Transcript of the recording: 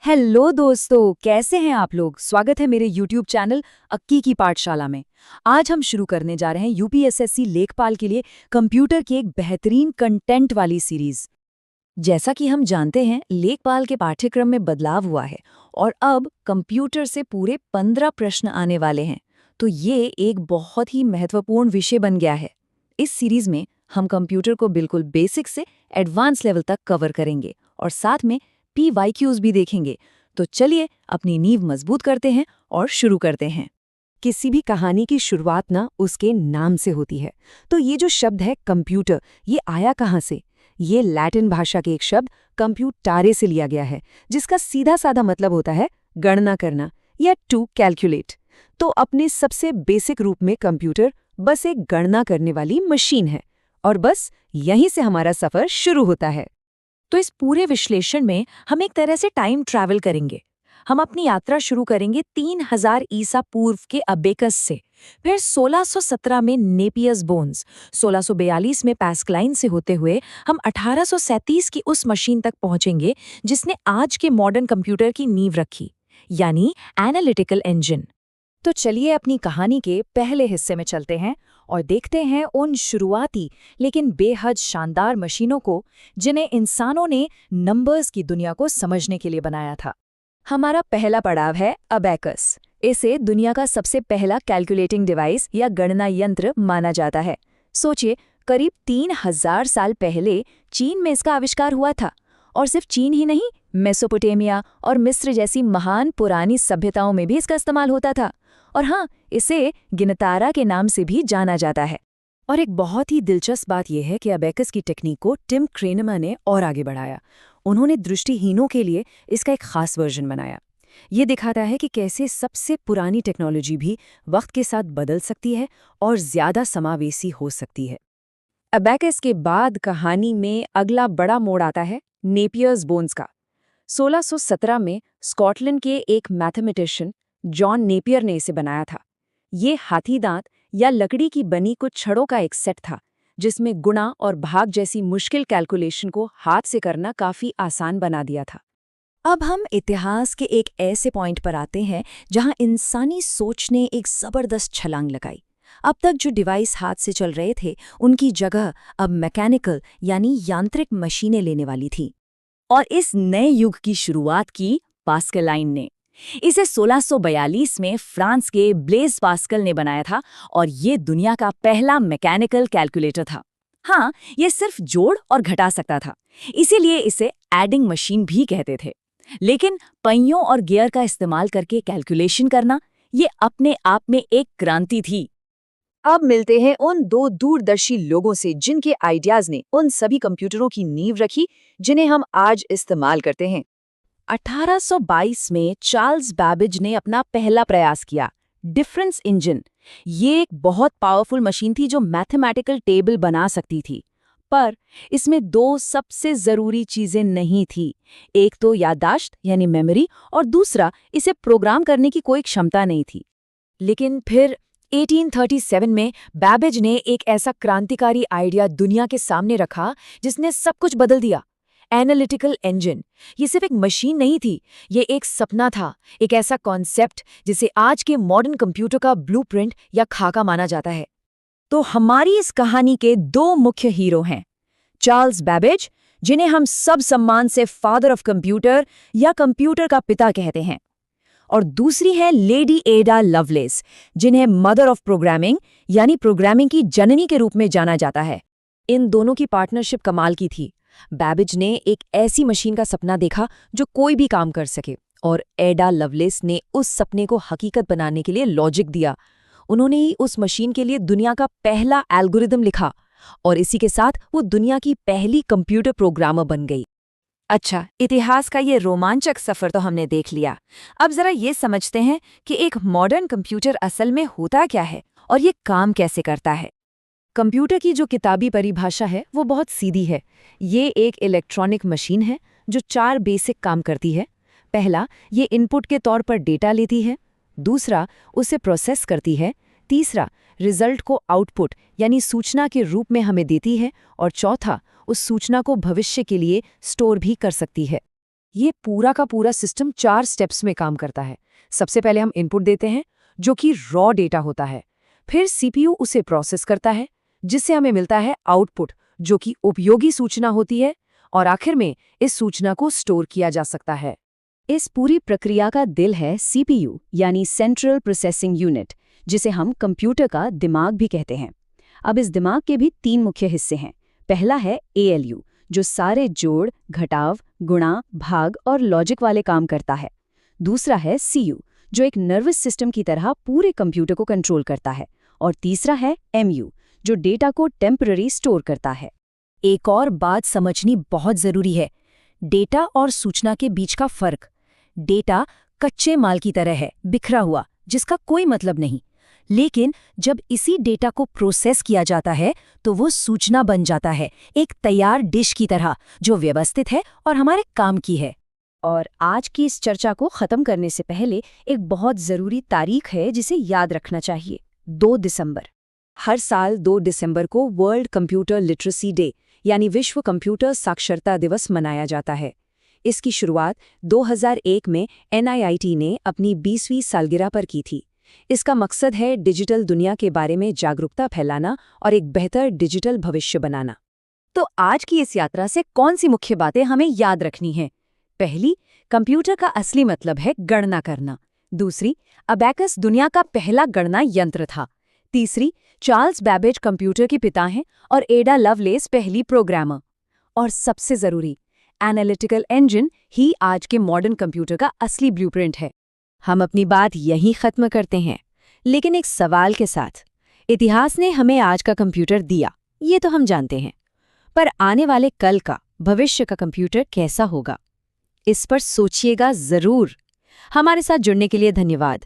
Hello दोस्तों, कैसे हैं आप लोग। स्वागत है मेरे YouTube चैनल अक्की की पाठशाला में। आज हम शुरू करने जा रहे हैं यूपीएसएससी लेखपाल के लिए कंप्यूटर की एक बेहतरीन कंटेंट वाली सीरीज। जैसा कि हम जानते हैं, लेखपाल के पाठ्यक्रम में बदलाव हुआ है और अब कंप्यूटर से पूरे 15 प्रश्न आने वाले हैं। तो ये एक बहुत ही महत्वपूर्ण विषय बन गया है। इस सीरीज में हम कंप्यूटर को बिल्कुल बेसिक से एडवांस लेवल तक कवर करेंगे और साथ में PYQs भी देखेंगे। तो चलिए अपनी नींव मजबूत करते हैं और शुरू करते हैं। किसी भी कहानी की शुरुआत ना उसके नाम से होती है। तो ये जो शब्द है कंप्यूटर, ये आया कहाँ से? ये लैटिन भाषा के एक शब्द कंप्यूटारे से लिया गया है, जिसका सीधा साधा मतलब होता है गणना करना या टू कैलकुलेट। तो अपने सबसे बेसिक रूप में कंप्यूटर बस एक गणना करने वाली मशीन है और बस यहीं से हमारा सफर शुरू होता है। तो इस पूरे विश्लेषण में हम एक तरह से टाइम ट्रैवल करेंगे। हम अपनी यात्रा शुरू करेंगे 3000 ईसा पूर्व के अबेकस से, फिर 1617 में नेपियर्स बोन्स, 1642 में पैस्कलाइन से होते हुए हम 1837 की उस मशीन तक पहुंचेंगे जिसने आज के मॉडर्न कंप्यूटर की नींव रखी, यानी एनालिटिकल इंजन। तो चलिए अपनी कहानी के पहले हिस्से में चलते हैं और देखते हैं उन शुरुआती लेकिन बेहद शानदार मशीनों को जिन्हें इंसानों ने नंबर्स की दुनिया को समझने के लिए बनाया था। हमारा पहला पड़ाव है अबेकस। इसे दुनिया का सबसे पहला कैलकुलेटिंग डिवाइस या गणना यंत्र माना जाता है। सोचिए, करीब 3000 साल पहले चीन में इसका आविष्कार हुआ था। और सिर्फ चीन ही नहीं, मेसोपोटामिया और मिस्र जैसी महान पुरानी सभ्यताओं में भी इसका इस्तेमाल होता था। और हाँ, इसे गिनतारा के नाम से भी जाना जाता है। और एक बहुत ही दिलचस्प बात यह है कि अबेकस की टेक्निक को टिम क्रेनमैन ने और आगे बढ़ाया। उन्होंने दृष्टिहीनों के लिए इसका एक खास वर्जन बनाया। ये दिखाता है कि कैसे सबसे पुरानी टेक्नोलॉजी भी वक्त के साथ बदल सकती है और ज्यादा समावेशी हो सकती है। अबेकस के बाद कहानी में अगला बड़ा मोड़ आता है नेपियर्स बोन्स का। 1617 में स्कॉटलैंड के एक मैथमेटिशियन जॉन नेपियर ने इसे बनाया था। ये हाथी दांत या लकड़ी की बनी कुछ छड़ों का एक सेट था, जिसमें गुणा और भाग जैसी मुश्किल कैलकुलेशन को हाथ से करना काफी आसान बना दिया था। अब हम इतिहास के एक ऐसे पॉइंट पर आते हैं जहां इंसानी सोच ने एक जबरदस्त छलांग लगाई। अब तक जो डिवाइस हाथ से चल रहे थे, उनकी जगह अब मैकेनिकल यानी यांत्रिक मशीनें लेने वाली थी। और इस नए युग की शुरुआत की पास्कलाइन ने। इसे 1642 में फ्रांस के ब्लेज पास्कल ने बनाया था और ये दुनिया का पहला मैकेनिकल कैलकुलेटर था। हाँ, ये सिर्फ जोड़ और घटा सकता था, इसीलिए इसे एडिंग मशीन भी कहते थे। लेकिन पहियों और गियर का इस्तेमाल करके कैलकुलेशन करना, ये अपने आप में एक क्रांति थी। अब मिलते हैं उन दो दूरदर्शी लोगों से जिनके आइडियाज ने उन सभी कंप्यूटरों की नींव रखी जिन्हें हम आज इस्तेमाल करते हैं। 1822 में चार्ल्स बैबेज ने अपना पहला प्रयास किया, डिफरेंस इंजन। ये एक बहुत पावरफुल मशीन थी जो मैथमेटिकल टेबल बना सकती थी। पर इसमें दो सबसे जरूरी चीजें नहीं थी। एक तो याददाश्त यानी मेमोरी, और दूसरा इसे प्रोग्राम करने की कोई क्षमता नहीं थी। लेकिन फिर 1837 में बैबेज ने एक ऐसा क्रांतिकारी आइडिया दुनिया के सामने रखा जिसने सब कुछ बदल दिया। Analytical engine. ये सिर्फ एक मशीन नहीं थी, ये एक सपना था, एक ऐसा कॉन्सेप्ट जिसे आज के मॉडर्न कंप्यूटर का ब्लूप्रिंट या खाका माना जाता है। तो हमारी इस कहानी के दो मुख्य हीरो हैं, चार्ल्स बैबेज, जिन्हें हम सब सम्मान से फादर ऑफ कंप्यूटर या कंप्यूटर का पिता कहते हैं, और दूसरी है लेडी एडा लवलेस, जिन्हें मदर ऑफ प्रोग्रामिंग यानी प्रोग्रामिंग की जननी के रूप में जाना जाता है। इन दोनों की पार्टनरशिप कमाल की थी। बैबेज ने एक ऐसी मशीन का सपना देखा जो कोई भी काम कर सके, और एडा लवलेस ने उस सपने को हकीकत बनाने के लिए लॉजिक दिया। उन्होंने ही उस मशीन के लिए दुनिया का पहला एल्गोरिदम लिखा, और इसी के साथ वो दुनिया की पहली कंप्यूटर प्रोग्रामर बन गई। अच्छा, इतिहास का ये रोमांचक सफर तो हमने देख लिया। अब जरा ये समझते हैं कि एक मॉडर्न कंप्यूटर असल में होता क्या है और ये काम कैसे करता है। कंप्यूटर की जो किताबी परिभाषा है वो बहुत सीधी है। ये एक इलेक्ट्रॉनिक मशीन है जो 4 बेसिक काम करती है। पहला, ये इनपुट के तौर पर डेटा लेती है। दूसरा, उसे प्रोसेस करती है। तीसरा, रिजल्ट को आउटपुट यानी सूचना के रूप में हमें देती है। और चौथा, उस सूचना को भविष्य के लिए स्टोर भी कर सकती है। ये पूरा का पूरा सिस्टम 4 स्टेप्स में काम करता है। सबसे पहले हम इनपुट देते हैं, जो कि रॉ डेटा होता है। फिर सीपीयू उसे प्रोसेस करता है, जिससे हमें मिलता है आउटपुट, जो कि उपयोगी सूचना होती है, और आखिर में इस सूचना को स्टोर किया जा सकता है। इस पूरी प्रक्रिया का दिल है सीपीयू, यानी सेंट्रल प्रोसेसिंग यूनिट, जिसे हम कंप्यूटर का दिमाग भी कहते हैं। अब इस दिमाग के भी 3 मुख्य हिस्से हैं। पहला है एएलयू, जो सारे जोड़, घटाव, गुणा, भाग और लॉजिक वाले काम करता है। दूसरा है सीयू, जो एक नर्वस सिस्टम की तरह पूरे कंप्यूटर को कंट्रोल करता है। और तीसरा है एमयू, जो डेटा को टेम्पररी स्टोर करता है। एक और बात समझनी बहुत जरूरी है, डेटा और सूचना के बीच का फर्क। डेटा कच्चे माल की तरह है, बिखरा हुआ, जिसका कोई मतलब नहीं। लेकिन जब इसी डेटा को प्रोसेस किया जाता है तो वो सूचना बन जाता है, एक तैयार डिश की तरह, जो व्यवस्थित है और हमारे काम की है। और आज की इस चर्चा को खत्म करने से पहले एक बहुत जरूरी तारीख है जिसे याद रखना चाहिए, 2 दिसंबर। हर साल 2 दिसंबर को वर्ल्ड कंप्यूटर लिटरेसी डे, यानी विश्व कंप्यूटर साक्षरता दिवस मनाया जाता है। इसकी शुरुआत 2001 में NIIT ने अपनी 20वीं सालगिरह पर की थी। इसका मकसद है डिजिटल दुनिया के बारे में जागरूकता फैलाना और एक बेहतर डिजिटल भविष्य बनाना। तो आज की इस यात्रा से कौन सी मुख्य बातें हमें याद रखनी हैं? पहली, कंप्यूटर का असली मतलब है गणना करना। दूसरी, अबैकस दुनिया का पहला गणना यंत्र था। तीसरी, चार्ल्स बैबेज कंप्यूटर के पिता हैं और एडा लवलेस पहली प्रोग्रामर। और सबसे जरूरी, एनालिटिकल इंजन ही आज के मॉडर्न कंप्यूटर का असली ब्लूप्रिंट है। हम अपनी बात यहीं खत्म करते हैं, लेकिन एक सवाल के साथ। इतिहास ने हमें आज का कंप्यूटर दिया, ये तो हम जानते हैं, पर आने वाले कल का, भविष्य का कंप्यूटर कैसा होगा? इस पर सोचिएगा जरूर। हमारे साथ जुड़ने के लिए धन्यवाद।